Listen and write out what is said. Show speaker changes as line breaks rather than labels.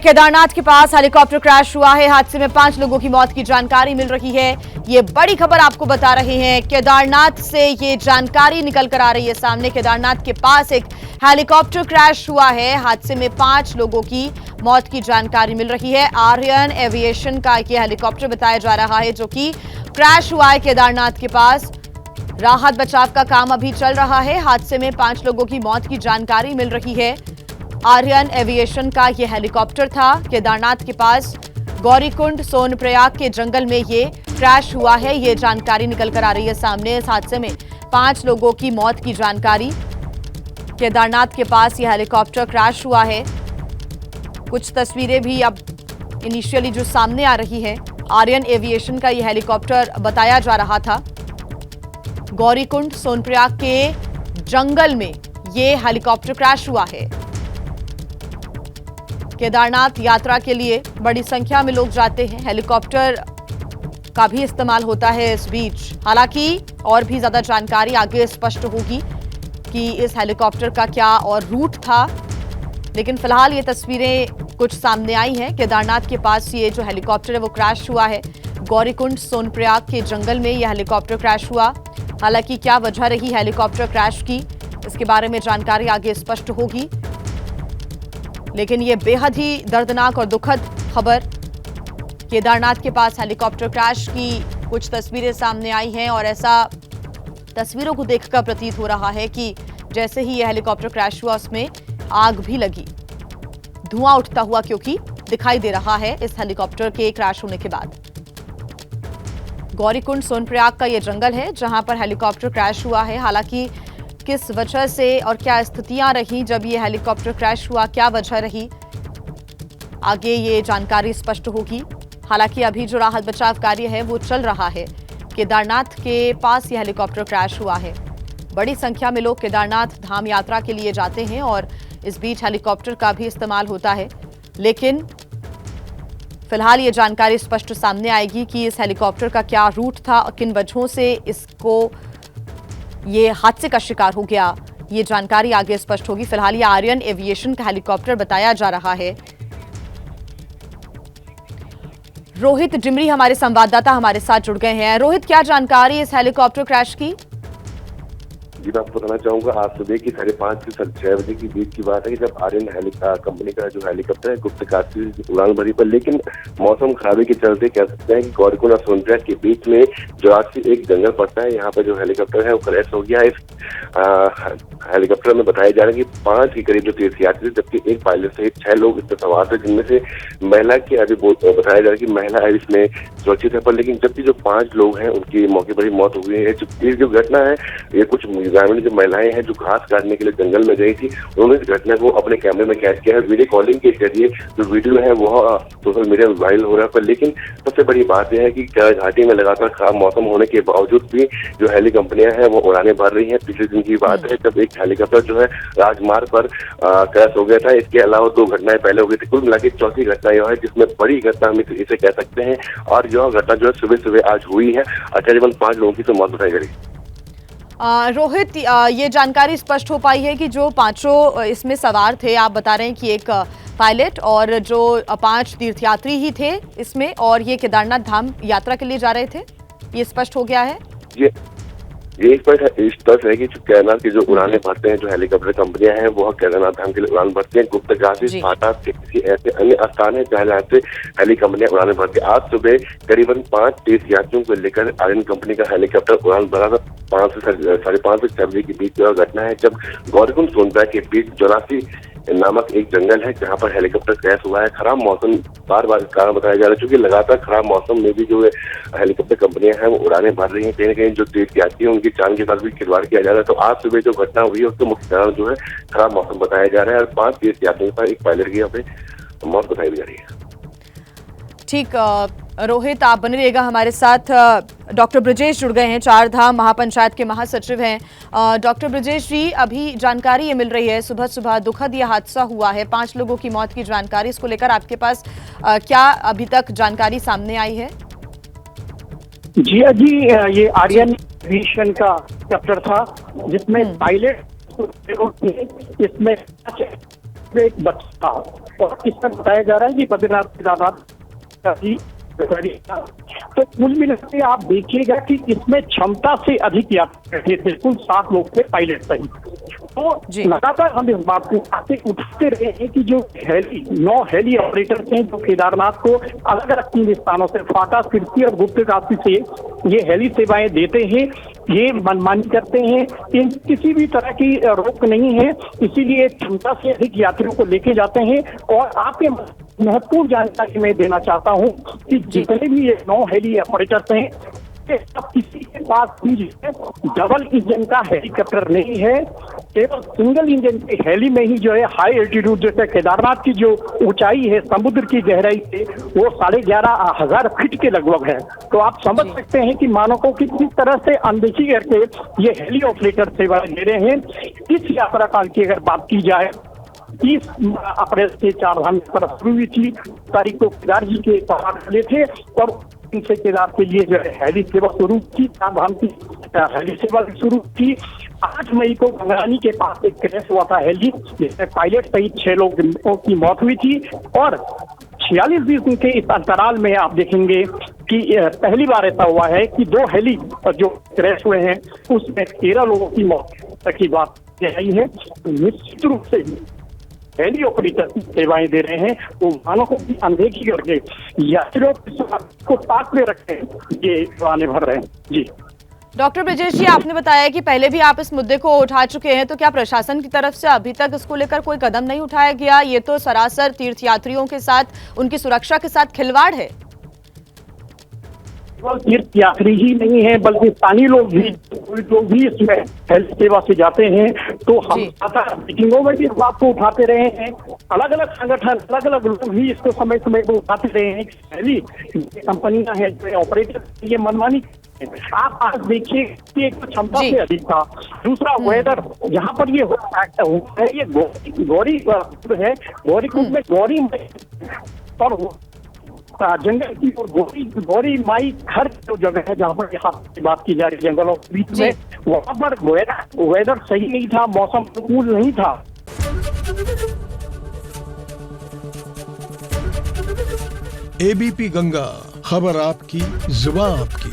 केदारनाथ के पास helicopter crash हुआ है। हादसे में 5 लोगों की मौत की जानकारी मिल रही है। ये बड़ी खबर आपको बता रहे हैं। केदारनाथ से ये जानकारी निकल कर आ रही है सामने। केदारनाथ के पास एक हेलीकॉप्टर क्रैश हुआ है। हादसे में 5 लोगों की मौत की जानकारी मिल रही है। आर्यन एविएशन का ये हेलीकॉप्टर बताया जा रहा है जो कि क्रैश हुआ है केदारनाथ के पास। राहत बचाव का काम अभी चल रहा है। हादसे में 5 लोगों की मौत की जानकारी मिल रही है। आर्यन एविएशन का यह हेलीकॉप्टर था। केदारनाथ के पास गौरीकुंड सोनप्रयाग के जंगल में ये क्रैश हुआ है। ये जानकारी निकल कर आ रही है सामने। इस हादसे में 5 लोगों की मौत की जानकारी। केदारनाथ के पास यह हेलीकॉप्टर क्रैश हुआ है। कुछ तस्वीरें भी अब इनिशियली जो सामने आ रही है। आर्यन एविएशन का यह हेलीकॉप्टर बताया जा रहा था। गौरीकुंड सोनप्रयाग के जंगल में ये हेलीकॉप्टर क्रैश हुआ है। केदारनाथ यात्रा के लिए बड़ी संख्या में लोग जाते हैं। हेलीकॉप्टर का भी इस्तेमाल होता है इस बीच। हालांकि और भी ज्यादा जानकारी आगे स्पष्ट होगी कि इस हेलीकॉप्टर का क्या और रूट था, लेकिन फिलहाल ये तस्वीरें कुछ सामने आई हैं। केदारनाथ के पास ये जो हेलीकॉप्टर है वो क्रैश हुआ है। गौरीकुंड सोनप्रयाग के जंगल में यह हेलीकॉप्टर क्रैश हुआ। हालांकि क्या वजह रही हेलीकॉप्टर क्रैश की, इसके बारे में जानकारी आगे स्पष्ट होगी। लेकिन ये बेहद ही दर्दनाक और दुखद खबर। केदारनाथ के पास हेलीकॉप्टर क्रैश की कुछ तस्वीरें सामने आई हैं और ऐसा तस्वीरों को देखकर प्रतीत हो रहा है कि जैसे ही यह हेलीकॉप्टर क्रैश हुआ उसमें आग भी लगी। धुआं उठता हुआ क्योंकि दिखाई दे रहा है इस हेलीकॉप्टर के क्रैश होने के बाद। गौरीकुंड सोनप्रयाग का यह जंगल है जहां पर हेलीकॉप्टर क्रैश हुआ है। हालांकि किस वजह से और क्या स्थितियां रही जब ये हेलीकॉप्टर क्रैश हुआ, क्या वजह रही, आगे ये जानकारी स्पष्ट होगी। हालांकि अभी जो राहत बचाव कार्य है वो चल रहा है। केदारनाथ के पास ये हेलीकॉप्टर क्रैश हुआ है। बड़ी संख्या में लोग केदारनाथ धाम यात्रा के लिए जाते हैं और इस बीच हेलीकॉप्टर का भी इस्तेमाल होता है। लेकिन फिलहाल ये जानकारी स्पष्ट सामने आएगी कि इस हेलीकॉप्टर का क्या रूट था और किन वजहों से इसको ये हादसे का शिकार हो गया, ये जानकारी आगे स्पष्ट होगी। फिलहाल ये आर्यन एविएशन का हेलीकॉप्टर बताया जा रहा है। रोहित डिमरी हमारे संवाददाता हमारे साथ जुड़ गए हैं। रोहित, क्या जानकारी इस हेलीकॉप्टर क्रैश की?
जी, मैं आपको बताना चाहूंगा आज सुबह की 5:30 से 6 बजे के बीच की बात है कि जब आर्यन कंपनी का जो हेलीकॉप्टर है गुप्तकाशी उड़ान भरी पर, लेकिन मौसम खराबी के चलते कह सकते हैं कि गौरीकुंड और सोनप्रयाग के बीच में जोरासी एक जंगल पड़ता है, यहाँ पर जो हेलीकॉप्टर है वो क्रैश हो गया। इस हेलीकॉप्टर में बताया जा रहा है कि 5 के करीब जो तीर्थयात्री, जबकि एक पायलट सहित 6 लोग इसमें सवार थे, जिनमें से महिला की अभी बताया जा रहा है कि महिला इसमें सुरक्षित है, पर लेकिन जबकि जो 5 लोग हैं उनकी मौके पर ही मौत हो गई है। ये जो घटना है ये कुछ ग्रामीण जो महिलाएं हैं जो घास काटने के लिए जंगल में गई थी, उन्होंने इस घटना को अपने कैमरे में कैद किया है। वीडियो कॉलिंग के जरिए जो वीडियो है वो सोशल मीडिया में वायरल हो रहा है। पर लेकिन सबसे बड़ी बात यह है कि घाटी में लगातार खराब मौसम होने के बावजूद भी जो हेली कंपनियां हैं वो उड़ानें भर रही हैं। पिछले दिन की बात है जब एक हेलीकॉप्टर जो है राजमार्ग पर क्रैश हो गया था। इसके अलावा 2 घटनाएं पहले हो गई थी। कुल मिला के चौथी घटना यह है जिसमें बड़ी घटना हम इसे कह सकते हैं, और यह घटना जो है सुबह सुबह आज हुई है। तकरीबन 5 लोगों की तो मौत बताई गई।
रोहित, ये जानकारी स्पष्ट हो पाई है कि जो 5 इसमें सवार थे, आप बता रहे हैं कि एक पायलट और जो 5 तीर्थयात्री ही थे इसमें, और ये केदारनाथ धाम यात्रा के लिए जा रहे थे, ये स्पष्ट हो गया है?
ये इस तरह है कि जो केदारनाथ की जो उड़ानें भरते हैं जो हेलीकॉप्टर कंपनियां हैं वो केदारनाथ धाम के लिए उड़ान भरती हैं। गुप्तकाशी फाटा के किसी ऐसे अन्य स्थान है जहाँ से हेली कंपनियां उड़ानें भरती है। आज सुबह करीबन 5 तीर्थयात्रियों को लेकर आर्यन कंपनी का हेलीकॉप्टर उड़ान भरा था। 5 से 5:30 से 6 बजे के बीच की घटना है जब गौरीकुंड सोनप्रयाग के बीच जोरासी नामक एक जंगल है जहां पर हेलीकॉप्टर क्रैश हुआ है। खराब मौसम बार बार कारण बताया जा रहा है, क्योंकि लगातार खराब मौसम में भी जो हेलीकॉप्टर कंपनियां हैं वो उड़ानें भर रही हैं। कहीं न कहीं जो तीर्थयात्री हैं उनकी जान के साथ भी खिलवाड़ किया जा रहा है। तो आज सुबह जो घटना हुई है उसका मुख्य कारण जो है खराब मौसम बताया जा रहा है, और 5 तीर्थयात्रियों का एक पायलट की यहाँ पे मौत बताई जा रही है।
ठीक, रोहित आप बने रहिएगा हमारे साथ। डॉक्टर ब्रजेश जुड़ गए हैं, चार धाम महापंचायत के महासचिव हैं। डॉक्टर ब्रजेश जी, अभी जानकारी ये मिल रही है सुबह सुबह दुखद ये हादसा हुआ है, 5 लोगों की मौत की जानकारी, इसको लेकर आपके पास क्या अभी तक जानकारी सामने आई है?
जी अजी, ये आर्यन एविएशन का हेलीकॉप्टर था जिसमें पायलट इसमें एक बच्चा और इसमें बताया जा रहा है कि बद्रीनाथ केदारनाथ का ही तो कुल मिलाकर के आप देखिएगा कि इसमें क्षमता से अधिक यात्री थे, कुल 7 लोग थे पायलट सहित। तो लगातार हम इस बात को उठाते रहे हैं कि जो 9 हेली ऑपरेटर हैं जो केदारनाथ को अलग अलग 3 स्थानों से फाटा, सिरसी और गुप्तकाशी से ये हेली सेवाएं देते हैं, ये मनमानी करते हैं, इन किसी भी तरह की रोक नहीं है, इसीलिए क्षमता से अधिक यात्रियों को लेके जाते हैं। और आपके महत्वपूर्ण जानकारी मैं देना चाहता हूं कि जितने भी ये 9 हेली ऑपरेटर्स हैं सब किसी के पास भी डबल इंजन का हेलीकॉप्टर नहीं है, केवल सिंगल इंजन के हेली में ही जो है हाई एल्टीट्यूड, जैसे केदारनाथ की जो ऊंचाई है समुद्र की गहराई से वो 11,500 फीट के लगभग है। तो आप समझ सकते हैं कि मानकों की किस तरह से अनदेखी करके ये हेली ऑपरेटर सेवाएं दे रहे हैं। इस यात्रा काल की अगर बात की जाए 30 अप्रैल से 4 धाम यात्रा शुरू हुई थी, तारीख को केदार जी के पहाड़ खुले थे, तब से केदार के लिए जो है हेली सेवा शुरू की, 4 धाम की हेली सेवा शुरू की। 8 मई को गंगारानी के पास एक क्रैश हुआ था हेली, जिसमें पायलट सहित 6 लोगों की मौत हुई थी। और 46 दिन के इस अंतराल में आप देखेंगे कि पहली बार ऐसा हुआ है कि 2 हेली जो क्रैश हुए हैं उसमें 13 लोगों की मौत तक की बात आई है। निश्चित रूप से हेली ऑपरेटर सेवाएं दे रहे हैं, वो मानकों की अनदेखी करके यात्रियों को ताक में रखते हैं, ये वाहन भर रहे हैं। जी
डॉक्टर ब्रजेश जी, आपने बताया कि पहले भी आप इस मुद्दे को उठा चुके हैं, तो क्या प्रशासन की तरफ से अभी तक इसको लेकर कोई कदम नहीं उठाया गया? ये तो सरासर तीर्थयात्रियों के साथ, उनकी सुरक्षा के साथ खिलवाड़ है।
केवल तीर्थयात्री ही नहीं है बल्कि स्थानीय लोग भी इसमें हेल्थ सेवा से जाते हैं। तो हम मीटिंगों में भी इस बात को उठाते रहे हैं, अलग अलग संगठन, अलग अलग लोग भी इसको समय समय पर उठाते रहे हैं। हेली कंपनियां हैं जो ऑपरेटर, ये मनमानी आप आज देखिए कि एक क्षमता से अधिक था, दूसरा वेदर जहाँ पर ये है, ये गौरी है, गौरी कुंड में गौरी और जंगल की और गौरी माई घर जो जगह है जहाँ पर यहाँ की बात की जा रही है जंगलों के बीच में, वहाँ पर वेदर सही नहीं था, मौसम अनुकूल नहीं था।
एबीपी गंगा, खबर आपकी, जुबान आपकी।